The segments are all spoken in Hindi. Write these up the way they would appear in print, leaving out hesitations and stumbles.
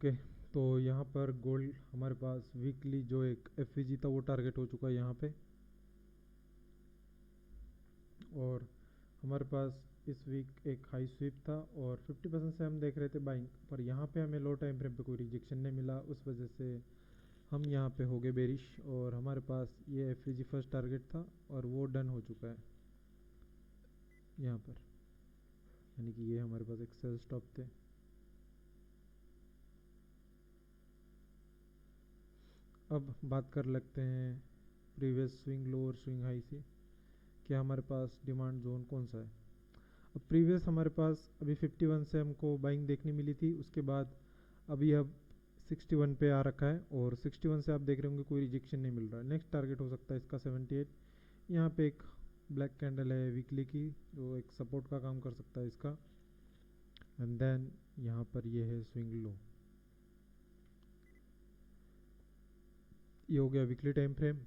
ओके, तो यहाँ पर गोल्ड हमारे पास वीकली जो एक एफवीजी था वो टारगेट हो चुका है यहाँ पे। और हमारे पास इस वीक एक हाई स्वीप था और 50% से हम देख रहे थे बाइंग, पर यहाँ पे हमें लो टाइम फ्रेम पे कोई रिजेक्शन नहीं मिला, उस वजह से हम यहाँ पे हो गए बेरिश और हमारे पास ये एफवीजी फर्स्ट टारगेट था और वो डन हो चुका है यहाँ पर, यानी कि ये हमारे पास एक सेल स्टॉप थे। अब बात कर लगते हैं प्रीवियस स्विंग लो और स्विंग हाई से, कि हमारे पास डिमांड जोन कौन सा है। अब प्रीवियस हमारे पास अभी 51 से हमको बाइंग देखने मिली थी, उसके बाद अभी अब 61 पे आ रखा है और 61 से आप देख रहे होंगे कोई रिजेक्शन नहीं मिल रहा है। नेक्स्ट टारगेट हो सकता है इसका 78। यहाँ पे एक ब्लैक कैंडल है वीकली की जो एक सपोर्ट का काम कर सकता है इसका। एंड देन यहाँ पर ये है स्विंग लो। ये हो गया वीकली टाइम फ्रेम।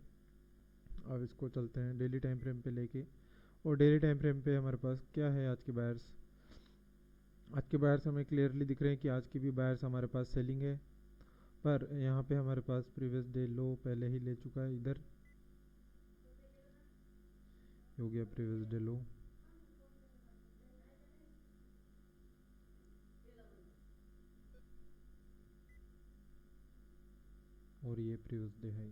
अब इसको चलते हैं डेली टाइम फ्रेम पे लेके, और डेली टाइम फ्रेम पे हमारे पास क्या है आज के बायर्स। आज के बायर्स हमें क्लियरली दिख रहे हैं कि आज की भी बायर्स हमारे पास सेलिंग है, पर यहाँ पे हमारे पास प्रीवियस डे लो पहले ही ले चुका है इधर, हो गया प्रीवियस डे लो। और ये प्रीवियस डे है।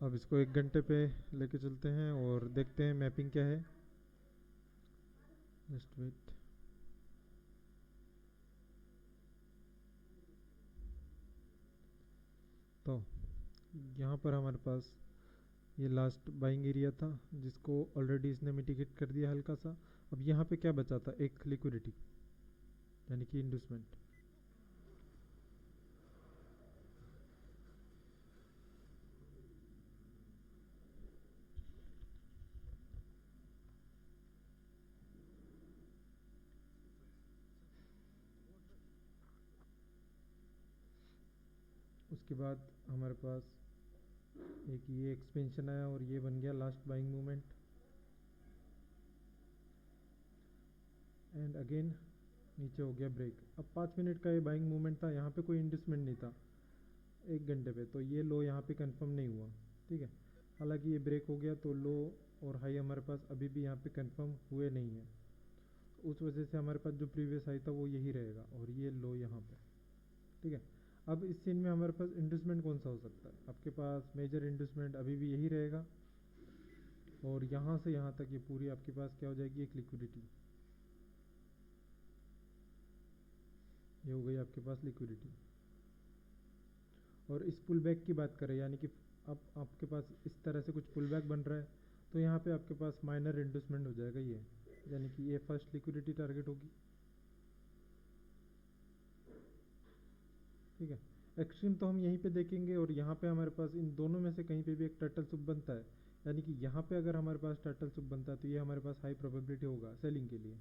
अब इसको 1 घंटे पे लेके चलते हैं और देखते हैं मैपिंग क्या है। Just wait. तो यहाँ पर हमारे पास ये लास्ट बाइंग एरिया था जिसको ऑलरेडी इसने मिटिगेट कर दिया हल्का सा। अब यहाँ पे क्या बचा था, एक लिक्विडिटी यानी कि इंडस्टमेंट। उसके बाद हमारे पास एक ये एक्सपेंशन आया और ये बन गया last buying movement. And again नीचे हो गया ब्रेक। अब 5 मिनट का ये बाइंग मूवमेंट था, यहाँ पे कोई इंडस्टमेंट नहीं था 1 घंटे पे, तो ये लो यहाँ पे कंफर्म नहीं हुआ। ठीक है, हालांकि ये ब्रेक हो गया तो लो और हाई हमारे पास अभी भी यहाँ पे कंफर्म हुए नहीं है, उस वजह से हमारे पास जो प्रीवियस हाई था वो यही रहेगा और ये लो यहाँ पे। ठीक है, अब इस सीन में हमारे पास इंडस्टमेंट कौन सा हो सकता है, आपके पास मेजर इंडस्टमेंट अभी भी यही रहेगा और यहाँ से यहाँ तक ये पूरी आपके पास क्या हो जाएगी, एक लिक्विडिटी। ये हो गई आपके पास लिक्विडिटी। और इस पुल बैक की बात करें, यानी कि अब आपके पास इस तरह से कुछ पुल बैक बन रहा है, तो यहाँ पे आपके पास माइनर इंडस्टमेंट हो जाएगा ये, यानी कि ये फर्स्ट लिक्विडिटी टारगेट होगी। ठीक है, एक्सट्रीम तो हम यहीं पे देखेंगे और यहाँ पे हमारे पास इन दोनों में से कहीं पे भी एक टर्टल सुप बनता है, यानी कि यहाँ पे अगर हमारे पास टर्टल सुप बनता है तो ये हमारे पास हाई प्रोबेबिलिटी होगा सेलिंग के लिए।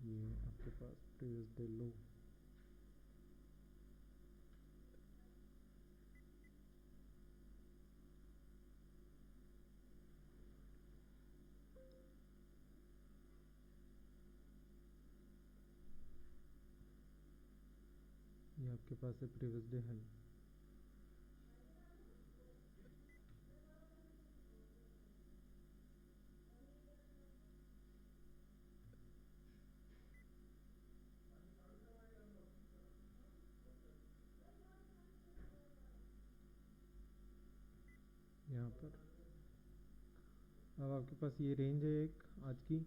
ये आपके पास प्रीवियस डे लो। ये आपके पास है प्रीवियस डे हाई। यहाँ पर अब आपके पास ये रेंज है एक आज की,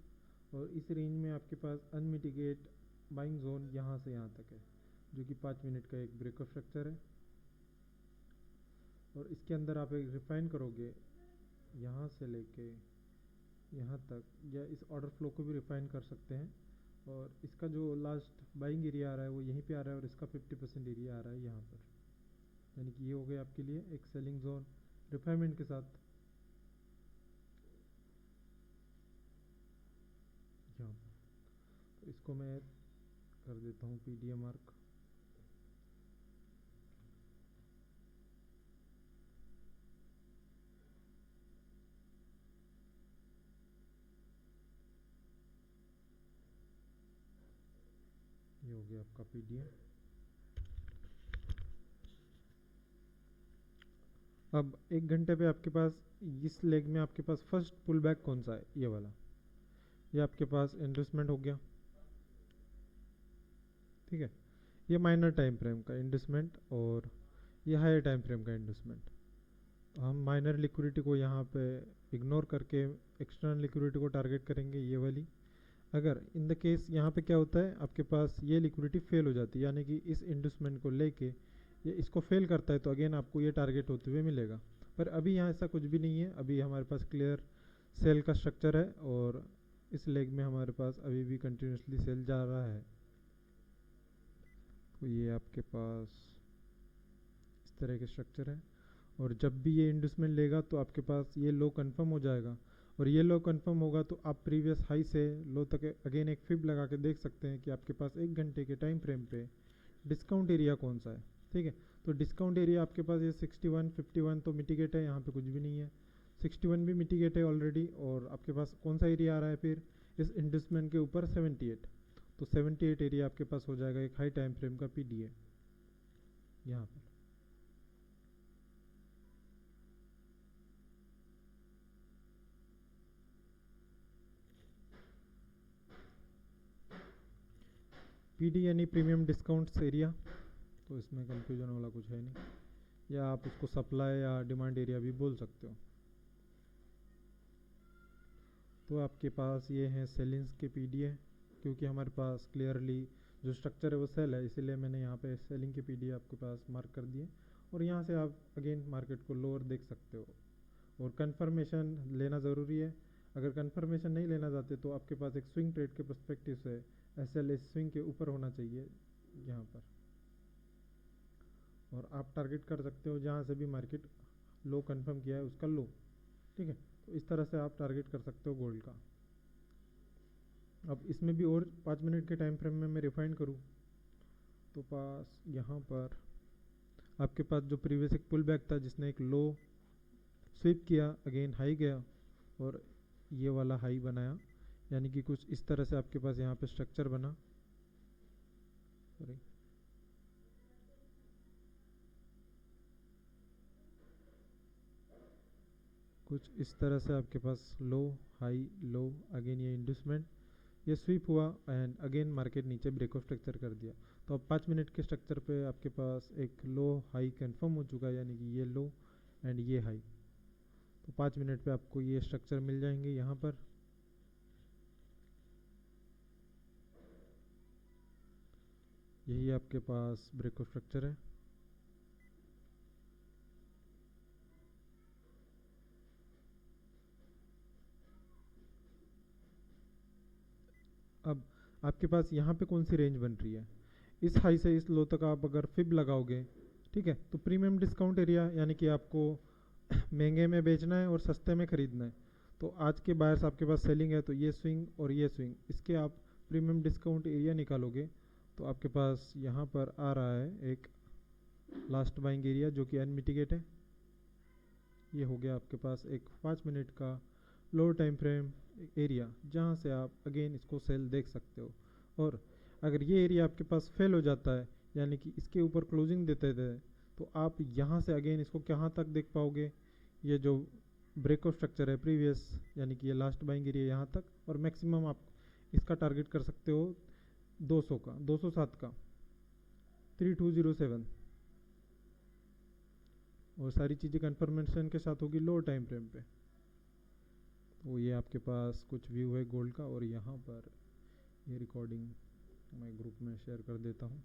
और इस रेंज में आपके पास अनमिटिगेट बाइंग जोन यहाँ से यहाँ तक है, जो कि 5 मिनट का एक ब्रेकअप स्ट्रक्चर है। और इसके अंदर आप एक रिफाइन करोगे यहाँ से लेके यहाँ तक, या इस ऑर्डर फ्लो को भी रिफाइन कर सकते हैं। और इसका जो लास्ट बाइंग एरिया आ रहा है वो यहीं पे आ रहा है और इसका 50% एरिया आ रहा है यहाँ पर, यानी कि ये हो गया आपके लिए एक सेलिंग जोन रिफाइनमेंट के साथ यहाँ पर। तो इसको मैं कर देता हूँ पीडीएम मार्क। गया आपका पीडीए। अब 1 घंटे पे आपके पास इस लेग में आपके पास फर्स्ट पुल बैक कौन सा है, ये वाला। ये आपके पास इंड्यूसमेंट हो गया, ठीक है। ये माइनर टाइम फ्रेम का इंड्यूसमेंट और ये हायर टाइम फ्रेम का इंड्यूसमेंट। हम माइनर लिक्विडिटी को यहाँ पे इग्नोर करके एक्सटर्नल लिक्विडिटी को टारगेट करेंगे, ये वाली। अगर इन द केस यहाँ पे क्या होता है, आपके पास ये लिक्विडिटी फेल हो जाती है, यानी कि इस इंड्यूसमेंट को लेके ये इसको फेल करता है, तो अगेन आपको ये टारगेट होते हुए मिलेगा। पर अभी यहाँ ऐसा कुछ भी नहीं है, अभी हमारे पास क्लियर सेल का स्ट्रक्चर है और इस लेग में हमारे पास अभी भी कंटिन्यूसली सेल जा रहा है। तो ये आपके पास इस तरह के स्ट्रक्चर है, और जब भी ये इंड्यूसमेंट लेगा तो आपके पास ये लो कंफर्म हो जाएगा, और ये लो कंफर्म होगा तो आप प्रीवियस हाई से लो तक अगेन एक फिब लगा के देख सकते हैं कि आपके पास 1 घंटे के टाइम फ्रेम पे डिस्काउंट एरिया कौन सा है, ठीक है। तो डिस्काउंट एरिया आपके पास ये 61, 51 तो मिटिगेट है, यहाँ पे कुछ भी नहीं है। 61 भी मिटिगेट है ऑलरेडी, और आपके पास कौन सा एरिया आ रहा है फिर इस इंड्यूसमेंट के ऊपर 78, तो 78 एरिया आपके पास हो जाएगा एक हाई टाइम फ्रेम का पीडीए यहाँ पर। पीडी यानी प्रीमियम डिस्काउंट्स एरिया, तो इसमें कंफ्यूजन वाला कुछ है नहीं, या आप उसको सप्लाई या डिमांड एरिया भी बोल सकते हो। तो आपके पास ये हैं सेलिंग्स के पीडीए, क्योंकि हमारे पास क्लियरली जो स्ट्रक्चर है वो सेल है, इसीलिए मैंने यहाँ पे सेलिंग के पीडीए आपके पास मार्क कर दिए। और यहाँ से आप अगेन मार्केट को लोअर देख सकते हो, और कंफर्मेशन लेना ज़रूरी है। अगर कंफर्मेशन नहीं लेना चाहते तो आपके पास एक स्विंग ट्रेड के पर्सपेक्टिव से एसएल इस स्विंग के ऊपर होना चाहिए यहाँ पर, और आप टारगेट कर सकते हो जहाँ से भी मार्केट लो कंफर्म किया है उसका लो, ठीक है। तो इस तरह से आप टारगेट कर सकते हो गोल्ड का। अब इसमें भी और 5 मिनट के टाइम फ्रेम में मैं रिफाइन करूँ तो पास यहाँ पर आपके पास जो प्रीवियस एक पुल बैक था जिसने एक लो स्वीप किया, अगेन हाई गया और ये वाला हाई बनाया, यानी कि कुछ इस तरह से आपके पास यहाँ पे स्ट्रक्चर बना, सॉरी कुछ इस तरह से आपके पास लो हाई लो, अगेन ये इंड्यूसमेंट, ये स्वीप हुआ एंड अगेन मार्केट नीचे ब्रेकआउट स्ट्रक्चर कर दिया। तो अब 5 मिनट के स्ट्रक्चर पे आपके पास एक लो हाई कंफर्म हो चुका है, यानी कि ये लो एंड ये हाई। तो 5 मिनट पे आपको ये स्ट्रक्चर मिल जाएंगे यहाँ पर। यही आपके पास ब्रेकआउट स्ट्रक्चर है। अब आपके पास यहाँ पे कौन सी रेंज बन रही है, इस हाई से इस लो तक आप अगर फिब लगाओगे, ठीक है, तो प्रीमियम डिस्काउंट एरिया, यानी कि आपको महंगे में बेचना है और सस्ते में खरीदना है। तो आज के बायर्स आपके पास सेलिंग है, तो ये स्विंग और ये स्विंग, इसके आप प्रीमियम डिस्काउंट एरिया निकालोगे तो आपके पास यहाँ पर आ रहा है एक लास्ट बाइंग एरिया जो कि अनमिटिगेट है। ये हो गया आपके पास एक 5 मिनट का लो टाइम फ्रेम एरिया, जहाँ से आप अगेन इसको सेल देख सकते हो। और अगर ये एरिया आपके पास फेल हो जाता है, यानी कि इसके ऊपर क्लोजिंग देते थे, तो आप यहाँ से अगेन इसको कहाँ तक देख पाओगे, ये जो ब्रेकआउट स्ट्रक्चर है प्रीवियस, यानी कि ये लास्ट बाइंग एरिया यहाँ तक, और मैक्सिमम आप इसका टारगेट कर सकते हो 200 का, 207 का, 3207, और सारी चीज़ें कंफर्मेशन के साथ होगी लो टाइम फ्रेम पे। तो ये आपके पास कुछ व्यू है गोल्ड का, और यहाँ पर ये रिकॉर्डिंग मैं ग्रुप में शेयर कर देता हूँ।